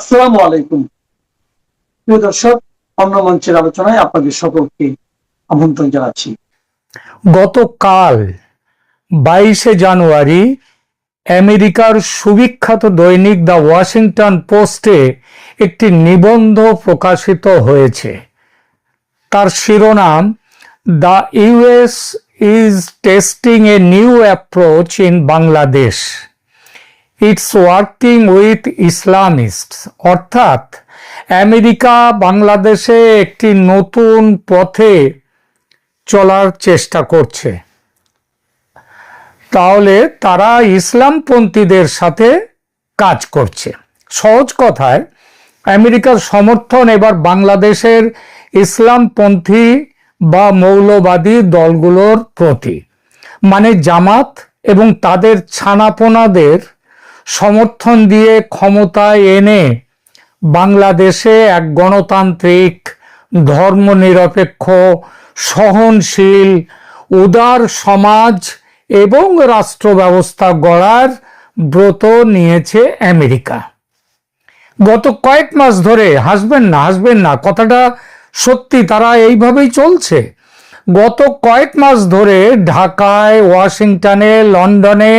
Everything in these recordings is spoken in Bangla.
আসসালামু আলাইকুম। প্রিয় দর্শক, অন্য মঞ্চের আলোচনায় আপনাদের সকলকে আমন্ত্রণ জানাচ্ছি। গতকাল 22শে জানুয়ারি আমেরিকার সুবিখ্যাত দৈনিক দ্য ওয়াশিংটন পোস্টে একটি নিবন্ধ প্রকাশিত হয়েছে। তার শিরোনাম, the US is testing a new approach in Bangladesh, it's working with Islamist. অর্থাৎ আমেরিকা বাংলাদেশে একটি নতুন পথে চলার চেষ্টা করছে, তাহলে তারা ইসলামপন্থীদের সাথে কাজ করছে। সহজ কথায়, আমেরিকার সমর্থন এবার বাংলাদেশের ইসলামপন্থী বা মৌলবাদী দলগুলোর প্রতি, মানে জামাত এবং তাদের ছানাপোনাদের সমর্থন দিয়ে ক্ষমতায় এনে বাংলাদেশে এক গণতান্ত্রিক, ধর্মনিরপেক্ষ, সহনশীল, উদার সমাজ এবং রাষ্ট্র ব্যবস্থা গড়ার ব্রত নিয়েছে আমেরিকা। গত কয়েক মাস ধরে, হাসবেন না, কথাটা সত্যি, তারা এইভাবেই চলছে। গত কয়েক মাস ধরে ঢাকায়, ওয়াশিংটনে, লন্ডনে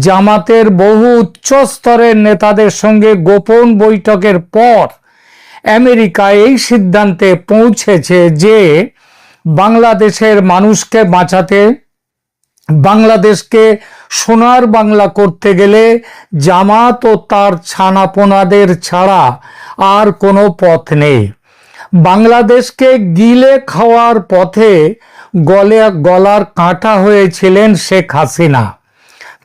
জামাতের বহু উচ্চ স্তরের নেতাদের সঙ্গে গোপন বৈঠকের পর আমেরিকা এই সিদ্ধান্তে পৌঁছেছে যে বাংলাদেশের মানুষকে বাঁচাতে, বাংলাদেশকে সোনার বাংলা করতে গেলে জামাত ও তার ছানাপোনাদের ছাড়া আর কোনো পথ নেই। বাংলাদেশকে গিলে খাওয়ার পথে গলার কাঁটা হয়েছিলেন শেখ হাসিনা।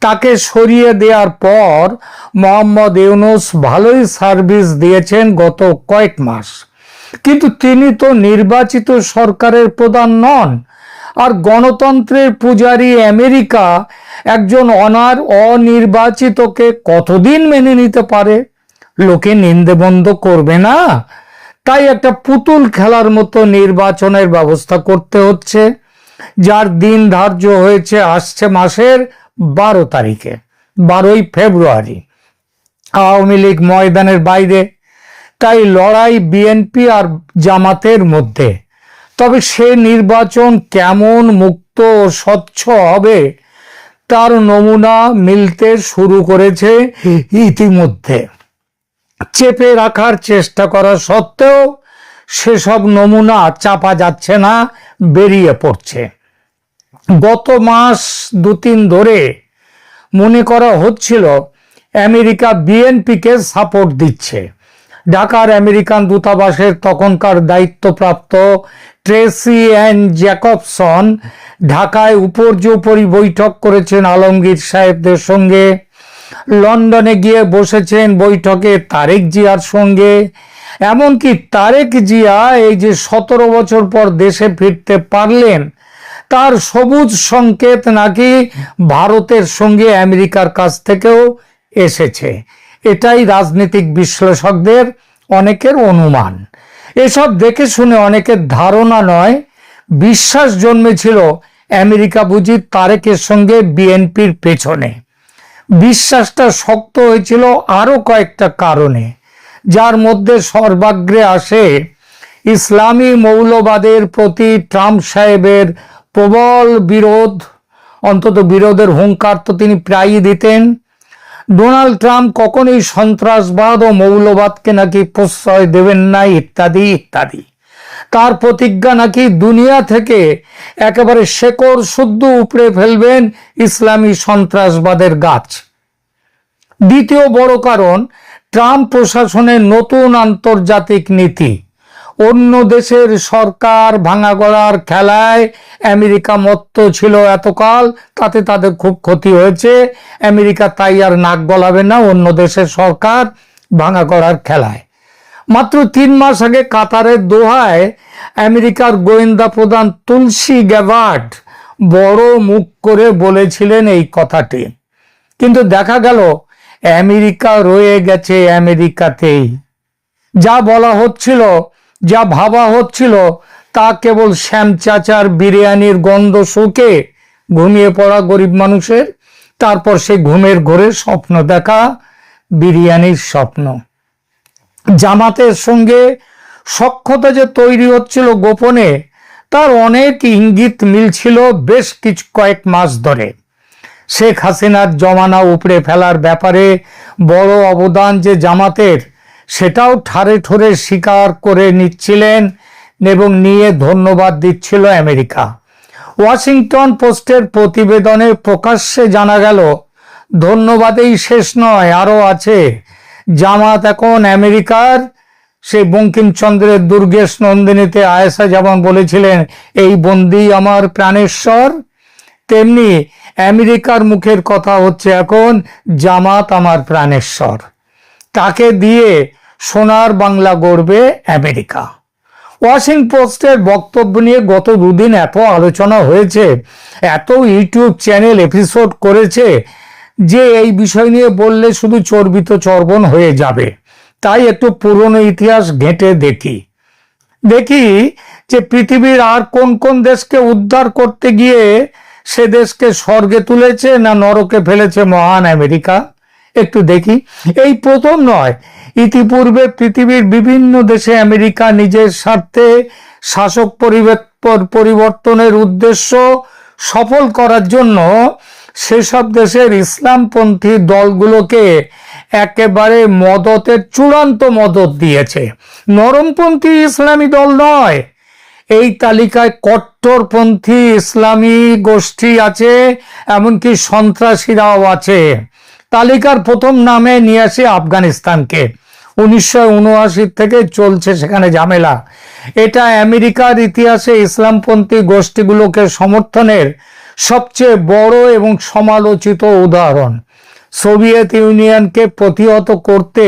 তাকে সরিয়ে দেওয়ার পর মোহাম্মদ ইউনূস ভালোই সার্ভিস দিয়েছেন গত কয়েক মাস, কিন্তু তিনি তো নির্বাচিত সরকারের প্রধান নন। আর গণতন্ত্রের পূজারী আমেরিকা একজন অনির্বাচিতকে কতদিন মেনে নিতে পারে? লোকে নিন্দে বন্ধ করবে না? তাই একটা পুতুল খেলার মতো নির্বাচনের ব্যবস্থা করতে হচ্ছে, যার দিন ধার্য হয়েছে আসছে মাসের 12 তারিখে, 12ই ফেব্রুয়ারি। আওয়ামী লীগ ময়দানের বাইরে, তাই লড়াই বিএনপি আর জামাতের মধ্যে। তবে সে নির্বাচন কেমন মুক্ত ও স্বচ্ছ হবে তার নমুনা মিলতে শুরু করেছে ইতিমধ্যে। চেপে রাখার চেষ্টা করা সত্ত্বেও সেসব নমুনা চাপা যাচ্ছে না, বেরিয়ে পড়ছে। গত মাস 2-3 ধরে মনে করা হচ্ছিল আমেরিকা বিএনপিকে সাপোর্ট দিচ্ছে। ঢাকার আমেরিকান দূতাবাসের তখনকার দায়িত্বপ্রাপ্ত ট্রেসি অ্যান জ্যাকবসন ঢাকায় উপর্যুপরি বৈঠক করেছেন আলমগীর সাহেবদের সঙ্গে। লন্ডনে গিয়ে বসেছেন বৈঠকে তারেক জিয়ার সঙ্গে। এমনকি তারেক জিয়া এই যে 17 বছর পর দেশে ফিরতে পারলেন, তার সবুজ সংকেত নাকি ভারতের সঙ্গে আমেরিকার কাছ থেকেও এসেছে। এটাই রাজনৈতিক বিশ্লেষকদের অনেকের অনুমান। এসব দেখে শুনে অনেকের ধারণা নয়, বিশ্বাস জন্মেছিল আমেরিকা বুঝি তারেকের সঙ্গে বিএনপির পেছনে। বিশ্বাসটা শক্ত হয়েছিল আরো কয়েকটা কারণে, যার মধ্যে সর্বাগ্রে আসে ইসলামী মৌলবাদের প্রতি ট্রাম্প সাহেবের প্রবল বিরোধ। অন্তত বিরোধের হুঙ্কার তো তিনি প্রায়ই দিতেন। ডোনাল্ড ট্রাম্প কখনোই সন্ত্রাসবাদ ও মৌলবাদকে নাকি প্রশ্রয় দেবেন না, ইত্যাদি ইত্যাদি। তার প্রতিজ্ঞা নাকি দুনিয়া থেকে একেবারে শেকড় শুদ্ধ উপড়ে ফেলবেন ইসলামী সন্ত্রাসবাদের গাছ। দ্বিতীয় বড় কারণ, ট্রাম্প প্রশাসনের নতুন আন্তর্জাতিক নীতি। অন্য দেশের সরকার ভাঙা গড়ার খেলায় আমেরিকা মত্ত ছিল এতকাল, তাতে তাদের খুব ক্ষতি হয়েছে। আমেরিকা তাই আর নাক গলাবে না অন্য দেশের সরকার ভাঙা গড়ার খেলায়। মাত্র 3 মাস আগে কাতারের দোহায় আমেরিকার গোয়েন্দা প্রধান তুলসী গ্যাবার্ড বড় মুখ করে বলেছিলেন এই কথাটি, কিন্তু দেখা গেল আমেরিকা রয়ে গেছে আমেরিকাতেই। যা বলা হচ্ছিল, যা ভাবা হচ্ছিল, তা কেবল শ্যাম চাচার বিরিয়ানির গন্ধ শুকে ঘুমিয়ে পড়া গরিব মানুষের, তারপর সে ঘুমের ঘোরে স্বপ্ন দেখা বিরিয়ানির স্বপ্ন। জামাতের সঙ্গে সখ্যতা যে তৈরি হচ্ছিল গোপনে, তার অনেক ইঙ্গিত মিলছিল বেশ কয়েক মাস ধরে। শেখ হাসিনার জমানা উপড়ে ফেলার ব্যাপারে বড় অবদান যে জামাতের, সেটাও ঠারে ঠোরে স্বীকার করে নিচ্ছিলেন এবং নিয়ে ধন্যবাদ দিচ্ছিল আমেরিকা। ওয়াশিংটন পোস্টের প্রতিবেদনে প্রকাশ্যে জানা গেল, ধন্যবাদেই শেষ নয়, আরও আছে। জামাত এখন আমেরিকার, সেই বঙ্কিমচন্দ্রের দুর্গেশ নন্দিনীতে আয়েশা যেমন বলেছিলেন, এই বন্দি আমার প্রাণেশ্বর, তেমনি আমেরিকার মুখের কথা হচ্ছে এখন, জামাত আমার প্রাণেশ্বর। তাকে দিয়ে সোনার বাংলা গড়বে আমেরিকা। ওয়াশিংটন পোস্টের বক্তব্য নিয়ে গত দুদিন এত আলোচনা হয়েছে, এত ইউটিউব চ্যানেল এপিসোড করেছে যে এই বিষয় নিয়ে বললে শুধু চর্বিত চর্বণ হয়ে যাবে। তাই একটু পুরনো ইতিহাস ঘেঁটে দেখি যে পৃথিবীর আর কোন কোন দেশকে উদ্ধার করতে গিয়ে সে দেশকে স্বর্গে তুলেছে না নরকে ফেলেছে মহান আমেরিকা। একটু দেখি। এই প্রথম নয়, ইতিপূর্বে পৃথিবীর বিভিন্ন দেশে আমেরিকা নিজের স্বার্থে শাসক পরিবর্তনের উদ্দেশ্য সফল করার জন্য সেসব দেশের ইসলামপন্থী দলগুলোকে একেবারে মদতের চূড়ান্ত মদত দিয়েছে। নরমপন্থী ইসলামী দল নয়, এই তালিকায় কট্টরপন্থী ইসলামী গোষ্ঠী আছে, এমনকি সন্ত্রাসীরাও আছে। তালিকার প্রথম নামে নিয়ে আসে আফগানিস্তানকে। 1979 থেকে চলছে সেখানে ঝামেলা। এটা আমেরিকার ইতিহাসে ইসলামপন্থী গোষ্ঠীগুলোকে সমর্থনের সবচেয়ে বড় এবং সমালোচিত উদাহরণ। সোভিয়েত ইউনিয়নকে প্রতিহত করতে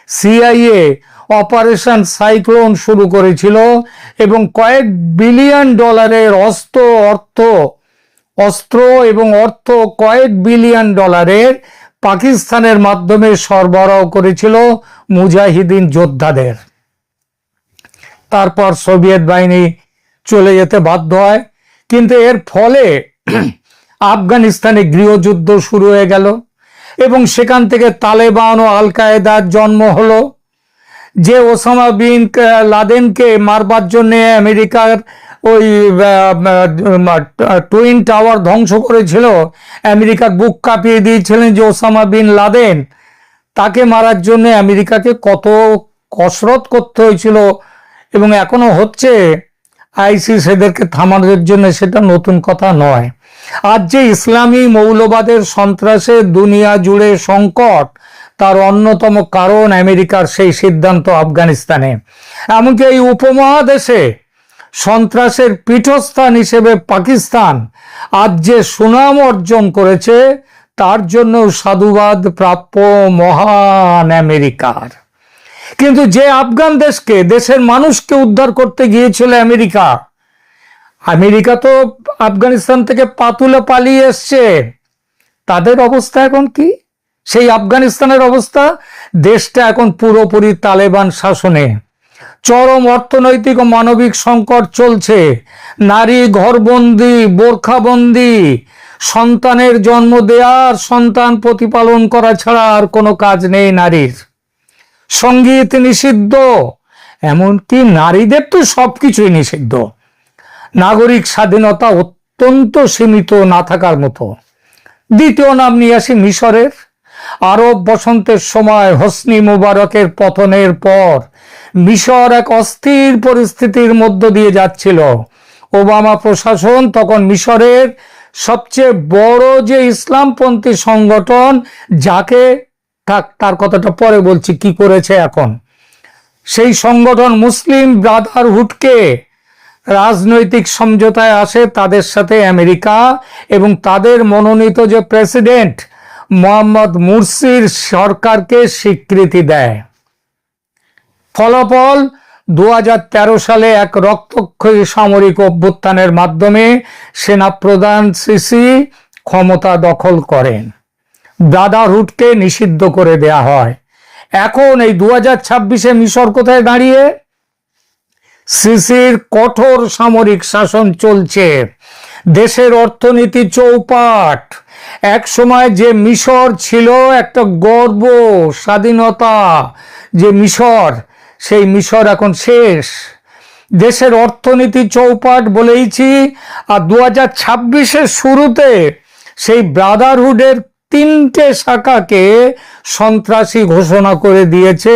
সিআইএ অপারেশন সাইক্লোন শুরু করেছিল এবং কয়েক বিলিয়ন ডলারের অস্ত্র এবং অর্থ কয়েক বিলিয়ন ডলারের পাকিস্তানের মাধ্যমে সরবরাহ করেছিল মুজাহিদিন যোদ্ধাদের। তারপর সোভিয়েত বাহিনী চলে যেতে বাধ্য হয়, কিন্তু এর ফলে আফগানিস্তানে গৃহযুদ্ধ শুরু হয়ে গেল এবং সেখান থেকে তালেবান ও আল কায়েদার জন্ম হলো। যে ওসামা বিন লাদেনকে মারবার জন্য আমেরিকার ওই টুইন টাওয়ার ধ্বংস করেছিল, আমেরিকার বুক কাঁপিয়ে দিয়েছিলেন যে ওসামা বিন লাদেন, তাকে মারার জন্য আমেরিকাকে কত কসরত করতে হয়েছিল এবং এখনো হচ্ছে আইসিস এদেরকে থামানোর জন্য, সেটা নতুন কথা নয়। আজ যে ইসলামী মৌলবাদের সন্ত্রাসের দুনিয়া জুড়ে সংকট, তার অন্যতম কারণ আমেরিকার সেই সিদ্ধান্ত আফগানিস্তানে। এমনকি এই উপমহাদেশে সন্ত্রাসের পীঠস্থান হিসেবে পাকিস্তান আজ যে সুনাম অর্জন করেছে, তার জন্য সাধুবাদ প্রাপ্য মহান আমেরিকার। কিন্তু যে আফগান দেশের মানুষকে উদ্ধার করতে গিয়েছিল আমেরিকা তো আফগানিস্তান থেকে পাতুলে পালিয়ে এসছে। তাদের অবস্থা এখন কি? সেই আফগানিস্তানের অবস্থা, দেশটা এখন পুরোপুরি তালেবান শাসনে। চরম অর্থনৈতিক ও মানবিক সংকট চলছে। নারী ঘরবন্দি, বোরখাবন্দি, সন্তানের জন্ম দেয়া আর সন্তান প্রতিপালন করা ছাড়া আর কোনো কাজ নেই নারীর। সঙ্গীত নিষিদ্ধ, এমনকি নারীদের তো সবকিছুই নিষিদ্ধ। নাগরিক স্বাধীনতা অত্যন্ত সীমিত, না থাকার মতো। দ্বিতীয় নাম নিয়ে আসি মিশরের। আরব বসন্তের সময় হোসনি মুবারকের পতনের পর মিশর এক অস্থির পরিস্থিতির মধ্য দিয়ে যাচ্ছিল। ওবামা প্রশাসন তখন মিশরের সবচেয়ে বড় যে ইসলামপন্থী সংগঠন, যাকে তার কথাটা পরে বলছি কি করেছে এখন, সেই সংগঠন মুসলিম ব্রাদারহুডকে রাজনৈতিক সমঝোতায় আসে তাদের সাথে আমেরিকা, এবং তাদের মনোনীত যে প্রেসিডেন্ট মোহাম্মদ মুরসির সরকারকে স্বীকৃতি দেয়। ফলাফল 2013 সালে এক রক্তক্ষয়ী সামরিক অভ্যুত্থানের মাধ্যমে সেনাপ্রধান সিসি ক্ষমতা দখল করেন। ব্রাদারহুডকে নিষিদ্ধ করে দেয়া হয়। এখন এই 2026-এ মিশর কোথায় দাঁড়িয়ে? সিসির কঠোর সামরিক শাসন চলছে, দেশের অর্থনীতি চৌপাট। এক সময় যে মিশর ছিল একটা গর্ব, স্বাধীনতা, যে মিশর সেই মিশর এখন শেষ। দেশের অর্থনীতি চৌপাট বলেইছি। আর 2026-এর শুরুতে সেই ব্রাদারহুডের 3টে শাখাকে সন্ত্রাসী ঘোষণা করে দিয়েছে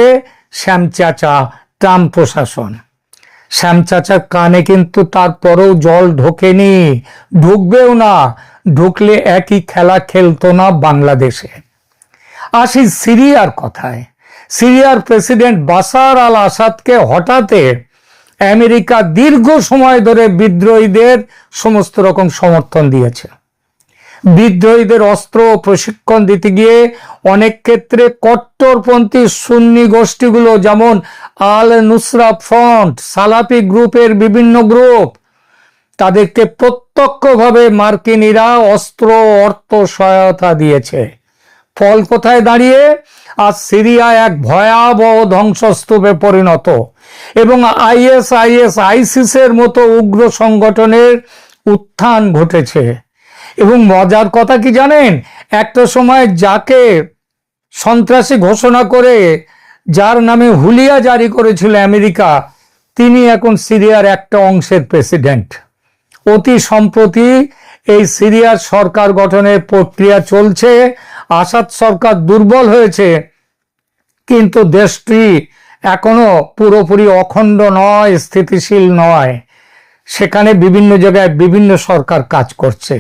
শ্যামচাচা ট্রাম্প প্রশাসন। শ্যামচাচার কানে কিন্তু তারপরেও জল ঢোকেনি, ঢুকবেও না। ঢুকলে একই খেলা খেলতো না বাংলাদেশে। আসি সিরিয়ার কথায়। সিরিয়ার প্রেসিডেন্ট বাশার আল আসাদকে হঠাতে আমেরিকা দীর্ঘ সময় ধরে বিদ্রোহীদের সমস্ত রকম সমর্থন দিয়েছে। বিদ্রোহীদের অস্ত্র প্রশিক্ষণ দিতে গিয়ে অনেক ক্ষেত্রে কট্টরপন্থী সুন্নি গোষ্ঠীগুলো, যেমন আল নুসরা ফ্রন্ট, সালাফি গ্রুপের বিভিন্ন গ্রুপ, তাদেরকে প্রত্যক্ষভাবে মার্কিনীরা অস্ত্র অর্থ সহায়তা দিয়েছে। ফল কোথায় দাঁড়িয়ে আজ সিরিয়া এক ভয়াবহ ধ্বংসস্তূপে পরিণত এবং আইসিসের মতো উগ্র সংগঠনের উত্থান ঘটেছে। এবং মজার কথা কি জানেন, একটা সময় যাকে সন্ত্রাসী ঘোষণা করে যার নামে হুলিয়া জারি করেছিল আমেরিকা, তিনি এখন সিরিয়ার একটা অংশের প্রেসিডেন্ট। অতি সম্প্রতি এই সিরিয়ার সরকার গঠনের প্রক্রিয়া চলছে। আসাদ সরকার দুর্বল হয়েছে, কিন্তু দেশটি এখনো পুরোপুরি অখণ্ড নয়, স্থিতিশীল নয়। সেখানে বিভিন্ন জায়গায় বিভিন্ন সরকার কাজ করছে।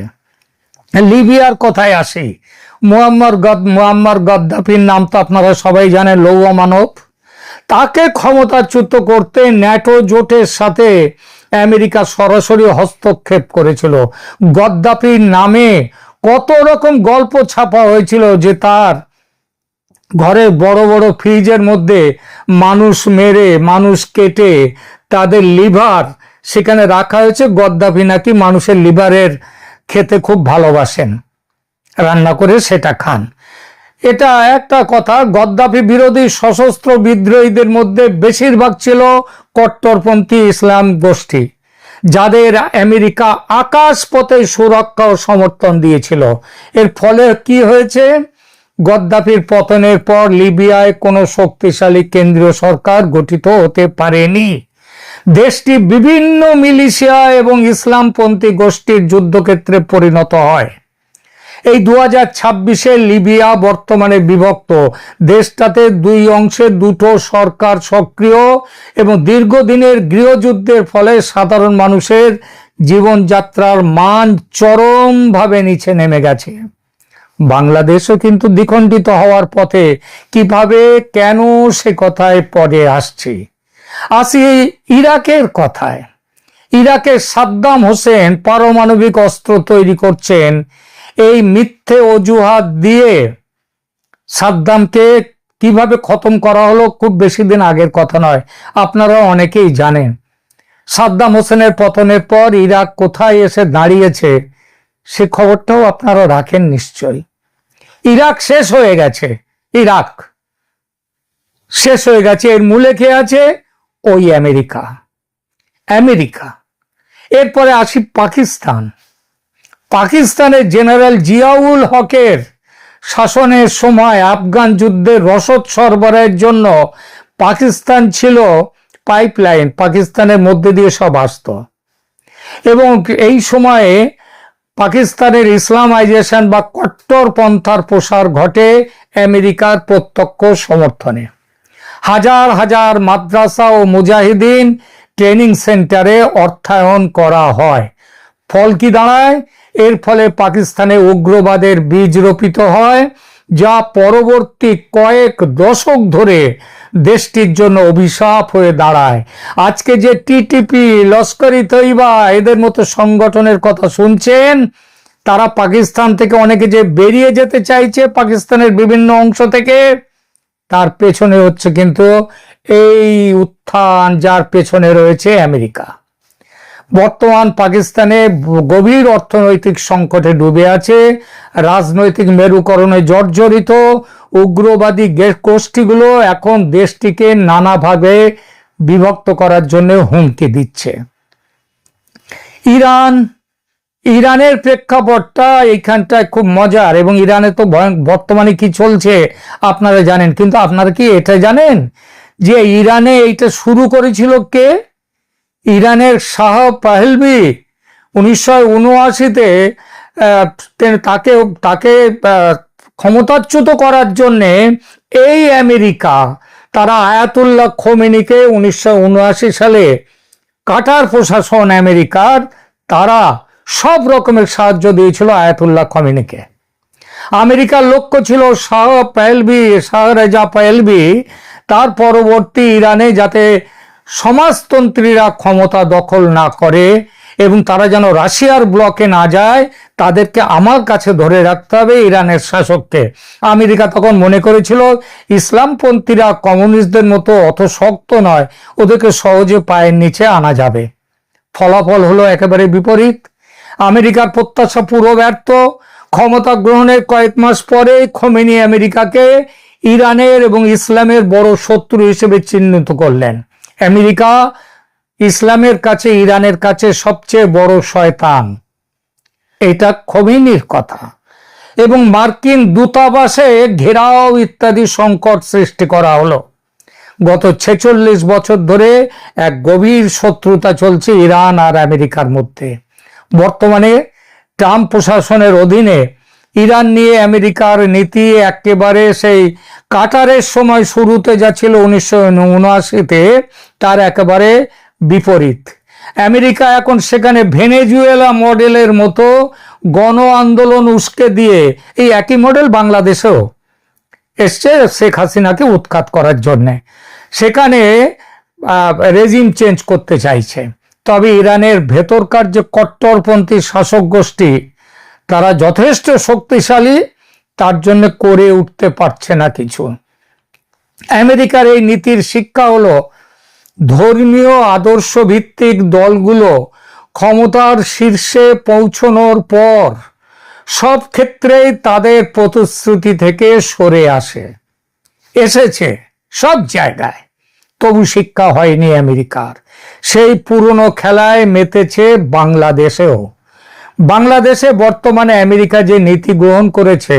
লিবিয়ার কথায় আসি। মুয়াম্মার গাদ্দাফির নাম তো আপনারা সবাই জানেন, লৌহ মানব। তাকে ক্ষমতাচ্যুত করতে ন্যাটো জোটের সাথে আমেরিকা সরাসরি হস্তক্ষেপ করেছিল। গাদ্দাফির নামে কত রকম গল্প ছাপা হয়েছিল যে তার ঘরে বড় বড় ফ্রিজের মধ্যে মানুষ মেরে, মানুষ কেটে তাদের লিভার সেখানে রাখা হয়েছে। গাদ্দাফি নাকি মানুষের লিভারের খেতে খুব ভালোবাসেন, রান্না করে সেটা খান। এটা একটা কথা। গাদ্দাফি বিরোধী সশস্ত্র বিদ্রোহীদের মধ্যে বেশিরভাগ ছিল কট্টরপন্থী ইসলাম গোষ্ঠী, যাদের আমেরিকা আকাশপথে সুরক্ষা ও সমর্থন দিয়েছিল। এর ফলে কি হয়েছে, গাদ্দাফির পতনের পর লিবিয়ায় কোনো শক্তিশালী কেন্দ্রীয় সরকার গঠিত হতে পারেনি। দেশটি বিভিন্ন মিলিশিয়া এবং ইসলামপন্থী গোষ্ঠীর যুদ্ধক্ষেত্রে পরিণত হয়। এই 2026-এ লিবিয়া বর্তমানে বিভক্ত। দেশটাতে দুই অংশে দুটো সরকার সক্রিয় এবং দীর্ঘদিনের গৃহযুদ্ধের ফলে সাধারণ মানুষের জীবনযাত্রার মান চরমভাবে নিচে নেমে গেছে। বাংলাদেশও কিন্তু দ্বিখণ্ডিত হওয়ার পথে। কিভাবে, কেন, সে কথায় পরে আসছি। আসি ইরাকের কথায়। ইরাকের সাদ্দাম হোসেন পারমাণবিক অস্ত্র তৈরি করছেন, এই মিথ্যে অজুহাত দিয়ে সাদ্দামকে কিভাবে খতম করা হলো খুব বেশি দিন আগের কথা নয়, আপনারা অনেকেই জানেন। সাদ্দাম হোসেনের পতনের পর ইরাক কোথায় এসে দাঁড়িয়েছে সে খবরটাও আপনারা রাখেন নিশ্চয়ই। ইরাক শেষ হয়ে গেছে, ইরাক শেষ হয়ে গেছে। এর মূলে কে আছে? ওই আমেরিকা। এরপরে আসি পাকিস্তান। পাকিস্তানের জেনারেল জিয়াউল হকের শাসনের সময় আফগান যুদ্ধের রসদ সরবরাহের জন্য পাকিস্তান ছিল পাইপলাইন, পাকিস্তানের মধ্যে দিয়ে সব আসত। এবং এই সময়ে পাকিস্তানের ইসলামাইজেশন বা কট্টরপন্থার প্রসার ঘটে আমেরিকার প্রত্যক্ষ সমর্থনে। হাজার হাজার মাদ্রাসা ও মুজাহিদিন ট্রেনিং সেন্টারে অর্থায়ন করা হয়। ফল কি দাঁড়ায়? এর ফলে পাকিস্তানে উগ্রবাদের বীজ রোপিত হয়, যা পরবর্তী কয়েক দশক ধরে দেশটির জন্য অভিশাপ হয়ে দাঁড়ায়। আজকে যে টিটিপি, লস্কর-ই তৈবা এদের মতো সংগঠনের কথা শুনছেন, তারা পাকিস্তান থেকে অনেকে যে বেরিয়ে যেতে চাইছে পাকিস্তানের বিভিন্ন অংশ থেকে, তার পেছনে হচ্ছে কিন্তু এই উত্থান, যার পেছনে রয়েছে আমেরিকা। বর্তমান পাকিস্তানে গভীর অর্থনৈতিক সংকটে ডুবে আছে, রাজনৈতিক মেরুকরণে জর্জরিত। উগ্রবাদী গোষ্ঠীগুলো এখন দেশটিকে নানাভাবে বিভক্ত করার জন্য হুমকি দিচ্ছে। ইরানের প্রেক্ষাপটটা এইখানটায় খুব মজার। এবং ইরানে তো বর্তমানে কি চলছে আপনারা জানেন, কিন্তু আপনারা কি এটা জানেন যে ইরানে এইটা শুরু করেছিল কে? ইরানের শাহ পাহলভি 1979-তে তাকে তাকে ক্ষমতাচ্যুত করার জন্যে এই আমেরিকা তারা আয়াতুল্লাহ খোমেনিকে 1979 সালে কাটার প্রশাসন আমেরিকার তারা সব রকমের সাহায্য দিয়েছিল আয়াতুল্লাহ খোমেনিকে। আমেরিকার লক্ষ্য ছিল শাহ রেজা পাহলভি তার পরবর্তী ইরানে যাতে সমাজতন্ত্রীরা ক্ষমতা দখল না করে এবং তারা যেন রাশিয়ার ব্লকে না যায়, তাদেরকে আমার কাছে ধরে রাখতে হবে ইরানের শাসককে। আমেরিকা তখন মনে করেছিল ইসলামপন্থীরা কমিউনিস্টদের মতো অত শক্ত নয়, ওদেরকে সহজে পায়ের নিচে আনা যাবে। ফলাফল হলো একেবারে বিপরীত। আমেরিকার প্রত্যাশা পুরো ব্যর্থ। ক্ষমতা গ্রহণের কয়েক মাস পরে খোমেনি আমেরিকাকে ইরানের এবং ইসলামের বড় শত্রু হিসেবে চিহ্নিত করলেন। আমেরিকা ইসলামের কাছে ইরানের কাছে সবচেয়ে বড় শয়তান, এটা খোমেনির কথা। এবং মার্কিন দূতাবাসে ঘেরাও ইত্যাদি সংকট সৃষ্টি করা হলো। গত 46 বছর ধরে এক গভীর শত্রুতা চলছে ইরান আর আমেরিকার মধ্যে। বর্তমানে ট্রাম্প প্রশাসনের অধীনে ইরান নিয়ে আমেরিকার নীতি একেবারে সেই কাটারের সময় শুরুতে যা ছিল 1979-তে তার একেবারে বিপরীত। আমেরিকা এখন সেখানে ভেনেজুয়েলা মডেলের মতো গণ আন্দোলন উস্কে দিয়ে, এই একই মডেল বাংলাদেশেও এসছে শেখ হাসিনাকে উৎখাত করার জন্যে, সেখানে রেজিম চেঞ্জ করতে চাইছে। তবে ইরানের ভেতরকার যে কট্টরপন্থী শাসক গোষ্ঠী তারা যথেষ্ট শক্তিশালী, তার জন্য করে উঠতে পারছে না কিছু। আমেরিকার এই নীতির শিক্ষা হলো ধর্মীয় আদর্শ ভিত্তিক দলগুলো ক্ষমতার শীর্ষে পৌঁছানোর পর সব ক্ষেত্রেই তাদের প্রতিশ্রুতি থেকে সরে এসেছে সব জায়গায়, তবু শিক্ষা হয়নি আমেরিকার। সেই পুরনো খেলায় মেতেছে বাংলাদেশেও। বাংলাদেশে বর্তমানে আমেরিকা যে নীতি গ্রহণ করেছে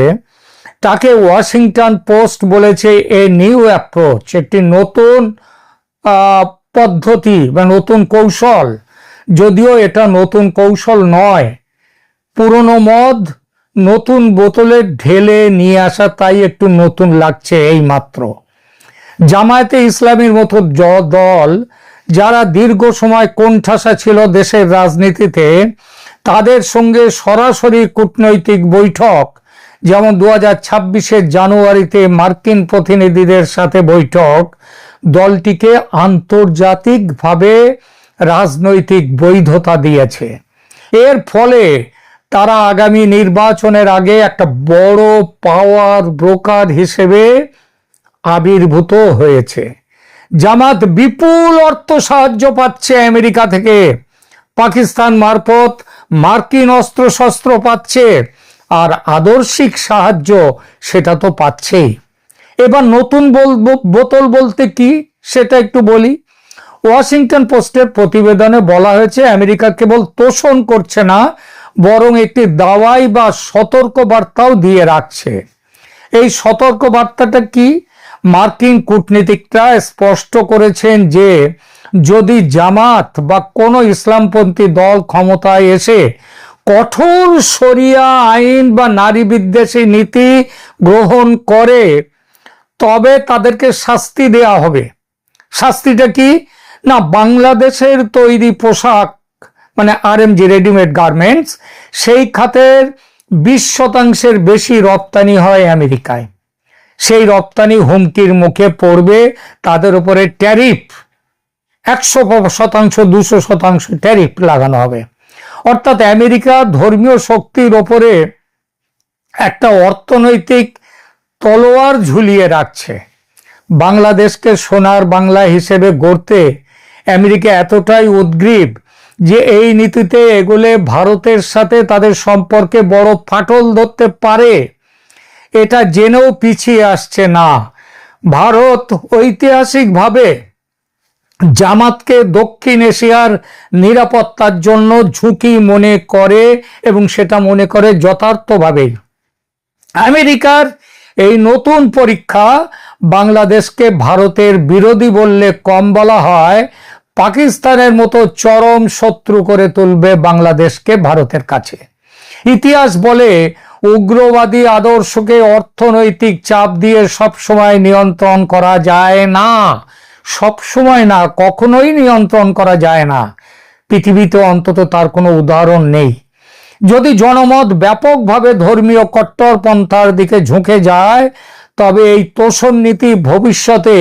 তাকে ওয়াশিংটন পোস্ট বলেছে এ নিউ অ্যাপ্রোচ, একটি নতুন পদ্ধতি বা নতুন কৌশল। যদিও এটা নতুন কৌশল নয়, পুরনো মদ নতুন বোতলে ঢেলে নিয়ে আসা, তাই একটু নতুন লাগছে এই মাত্র। জামায়াতে ইসলামীর মতো দল যারা দীর্ঘ সময় কোণঠাসা ছিল দেশের রাজনীতিতে, তাদের সঙ্গে সরাসরি কূটনৈতিক বৈঠক, যেমন 2026-এর জানুয়ারিতে মার্কিন প্রতিনিধিদের সাথে বৈঠক, দলটিকে আন্তর্জাতিকভাবে রাজনৈতিক বৈধতা দিয়েছে। এর ফলে তারা আগামী নির্বাচনের আগে একটা বড় পাওয়ার ব্রোকার হিসেবে আবির্ভূত হয়েছে। জামাত বিপুল অর্থ সাহায্য পাচ্ছে আমেরিকা থেকে, পাকিস্তান মারফত মার্কিন অস্ত্রশস্ত্র পাচ্ছে, আর আদর্শিক সাহায্য সেটা তো পাচ্ছেই। এবার নতুন বোতল বলতে কি সেটা একটু বলি। ওয়াশিংটন পোস্টের প্রতিবেদনে বলা হয়েছে আমেরিকা কেবল তোষণ করছে না, বরং একটি দাওয়াই বা সতর্ক বার্তাও দিয়ে রাখছে। এই সতর্ক বার্তাটা কি? মার্কিন কূটনীতিকরা স্পষ্ট করেছেন যে যদি জামাত বা কোনো ইসলামপন্থী দল ক্ষমতায় এসে কঠোর শরিয়া আইন বা নারী বিদ্বেষী নীতি গ্রহণ করে, তবে তাদেরকে শাস্তি দেয়া হবে। শাস্তিটা কি? না, বাংলাদেশের তৈরি পোশাক মানে আরএমজি রেডিমেড গার্মেন্টস, সেই খাতের 20% বেশি রপ্তানি হয় আমেরিকায়। সেই রপ্তানি হুমকির মুখে পড়বে, তাদের উপরে ট্যারিফ 100%, 200% ট্যারিফ লাগানো হবে। অর্থাৎ আমেরিকা ধর্মীয় শক্তির ওপরে একটা অর্থনৈতিক তলোয়ার ঝুলিয়ে রাখছে। বাংলাদেশকে সোনার বাংলা হিসেবে গড়তে আমেরিকা এতটাই উদ্গ্রীব যে এই নীতিতে এগোলে ভারতের সাথে তাদের সম্পর্কে বড় ফাটল ধরতে পারে, এটা জেনেও পিছিয়ে আসছে না। ভারত ঐতিহাসিকভাবে জামাতকে দক্ষিণ এশিয়ার নিরাপত্তার জন্য ঝুঁকি মনে করে এবং সেটা মনে করে যথার্থভাবে। আমেরিকার এই নতুন পরীক্ষা বাংলাদেশকে ভারতের বিরোধী বললে কম বলা হয়, পাকিস্তানের মতো চরম শত্রু করে তুলবে বাংলাদেশকে ভারতের কাছে। ইতিহাস বলে উগ্রবাদী আদর্শকে অর্থনৈতিক চাপ দিয়ে সবসময় নিয়ন্ত্রণ করা যায় না। সবসময় না, কখনোই নিয়ন্ত্রণ করা যায় না। পৃথিবীতে অন্তত তার কোনো উদাহরণ নেই। যদি জনমত ব্যাপকভাবে ধর্মীয় কট্টরপন্থার দিকে ঝুঁকে যায়, তবে এই তোষণ নীতি ভবিষ্যতে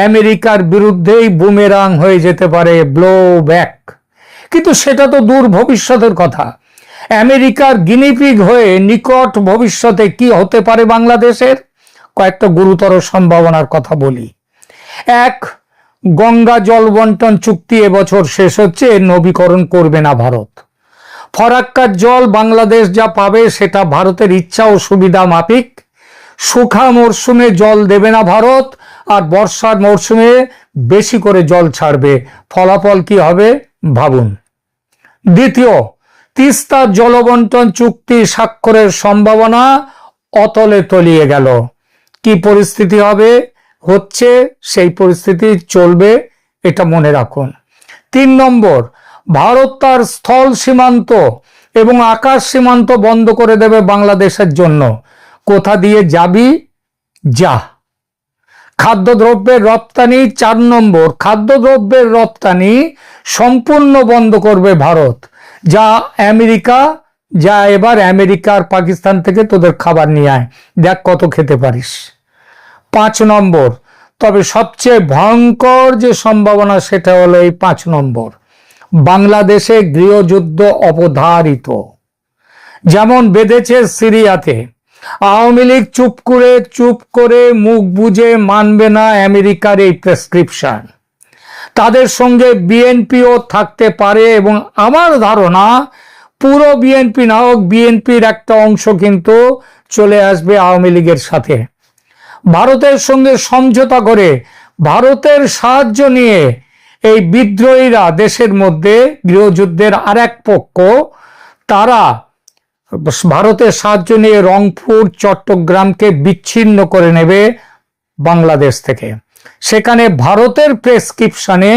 আমেরিকার বিরুদ্ধেই বুমেরাং হয়ে যেতে পারে, ব্লো ব্যাক। কিন্তু সেটা তো দূর ভবিষ্যতের কথা। আমেরিকার গিনিপিগ হয়ে নিকট ভবিষ্যতে কি হতে পারে বাংলাদেশের? কয়েকটা গুরুতর সম্ভাবনার কথা বলি। এক, গঙ্গা জল বন্টন চুক্তি এবছর শেষ হচ্ছে, নবীকরণ করবে না ভারত। ফরাক্কার জল বাংলাদেশ যা পাবে সেটা ভারতের ইচ্ছা ও সুবিধা মাফিক। শুখা মরশুমে জল দেবে না ভারত, আর বর্ষার মরশুমে বেশি করে জল ছাড়বে। ফলাফল কি হবে ভাবুন। দ্বিতীয়, তিস্তা জলবন্টন চুক্তি স্বাক্ষরের সম্ভাবনা অতলে তলিয়ে গেল। কি পরিস্থিতি হবে? হচ্ছে সেই পরিস্থিতি চলবে, এটা মনে রাখুন। 3 নম্বর, ভারত তার স্থল সীমান্ত এবং আকাশ সীমান্ত বন্ধ করে দেবে বাংলাদেশের জন্য। কোথা দিয়ে যাবি যা। খাদ্যদ্রব্যের রপ্তানি 4 নম্বর, খাদ্যদ্রব্যের রপ্তানি সম্পূর্ণ বন্ধ করবে ভারত। যা এবার আমেরিকার পাকিস্তান থেকে তোদের খাবার নিয়ে আয়, দেখ কত খেতে পারিস। 5 নম্বর, তবে সবচেয়ে ভয়ঙ্কর যে সম্ভাবনা সেটা হলো এই 5 নম্বর, বাংলাদেশে গৃহযুদ্ধ অবধারিত। যেমন বেঁধেছে সিরিয়াতে। আওয়ামী লীগ চুপ করে মুখ বুজে মানবে না আমেরিকার এই প্রেসক্রিপশন। তাদের সঙ্গে বিএনপিও থাকতে পারে, এবং আমার ধারণা পুরো বিএনপি না হোক, বিএনপির একটা অংশ কিন্তু চলে আসবে আওয়ামী লীগের সাথে। ভারতের সঙ্গে সমঝোতা করে, ভারতের সাহায্য নিয়ে এই বিদ্রোহীরা দেশের মধ্যে গৃহযুদ্ধের আর এক পক্ষ, তারা ভারতের সাহায্য নিয়ে রংপুর চট্টগ্রামকে বিচ্ছিন্ন করে নেবে বাংলাদেশ থেকে। সেখানে ভারতের প্রেসক্রিপশনে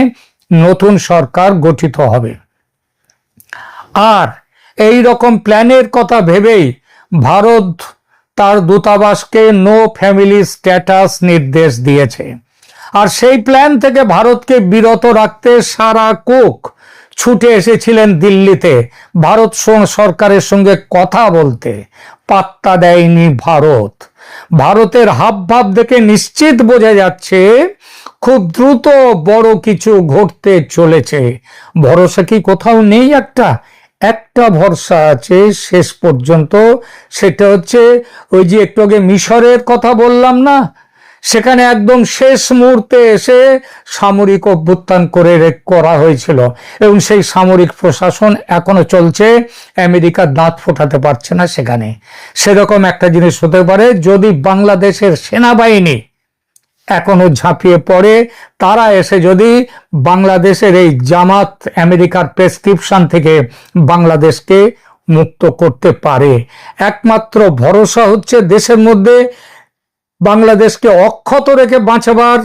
নতুন সরকার গঠিত হবে। আর এই রকম প্ল্যানের কথা ভেবেই ভারত তার দূতাবাসকে নো ফ্যামিলি স্ট্যাটাস নির্দেশ দিয়েছে। আর সেই প্ল্যান থেকে ভারতকে বিরত রাখতে সারা কুক ছুটে এসেছিলেন দিল্লিতে ভারত সরকারের সঙ্গে কথা বলতে। পাত্তা দেয়নি ভারত। ভারতের হাবভাব দেখে নিশ্চিত বোঝা যাচ্ছে খুব দ্রুত বড় কিছু ঘটতে চলেছে। ভরসা কি কোথাও নেই? একটা ভরসা আছে শেষ পর্যন্ত, সেটা হচ্ছে ওই যে একটু আগে মিশরের কথা বললাম না, সেখানে একদম শেষ মুহূর্তে এসে সামরিক অভ্যুত্থান করা হয়েছিল, এবং সেই সামরিক প্রশাসন এখনো চলছে। আমেরিকা দাঁত ফোটাতে পারছে না সেখানে। সেরকম একটা জিনিস হতে পারে যদি বাংলাদেশের সেনাবাহিনী এখনো ঝাঁপিয়ে পড়ে, তারা এসে যদি বাংলাদেশের এই জামাত আমেরিকার প্রেসক্রিপশন থেকে বাংলাদেশকে মুক্ত করতে পারে। একমাত্র ভরসা হচ্ছে দেশের মধ্যে বাংলাদেশকে অক্ষত রেখে বাঁচাবার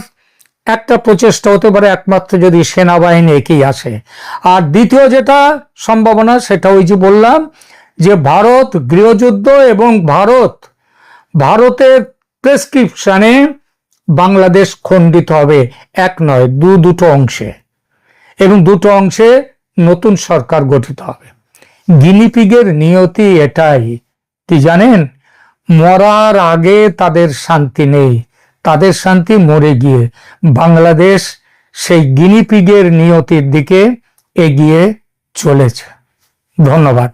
একটা প্রচেষ্টা হতে পারে, একমাত্র যদি সেনাবাহিনী এগিয়ে আসে। আর দ্বিতীয় যেটা সম্ভাবনা, সেটা ওই যে বললাম যে ভারত গৃহযুদ্ধ এবং ভারতের প্রেসক্রিপশনে বাংলাদেশ খণ্ডিত হবে, এক নয় দুটো অংশে, এবং দুটো অংশে নতুন সরকার গঠিত হবে। গিনিপিগের নিয়তি এটাই, কি জানেন? মরার আগে তাদের শান্তি নেই, তাদের শান্তি মরে গিয়ে। বাংলাদেশ সেই গিনিপিগের নিয়তির দিকে এগিয়ে চলেছে। ধন্যবাদ।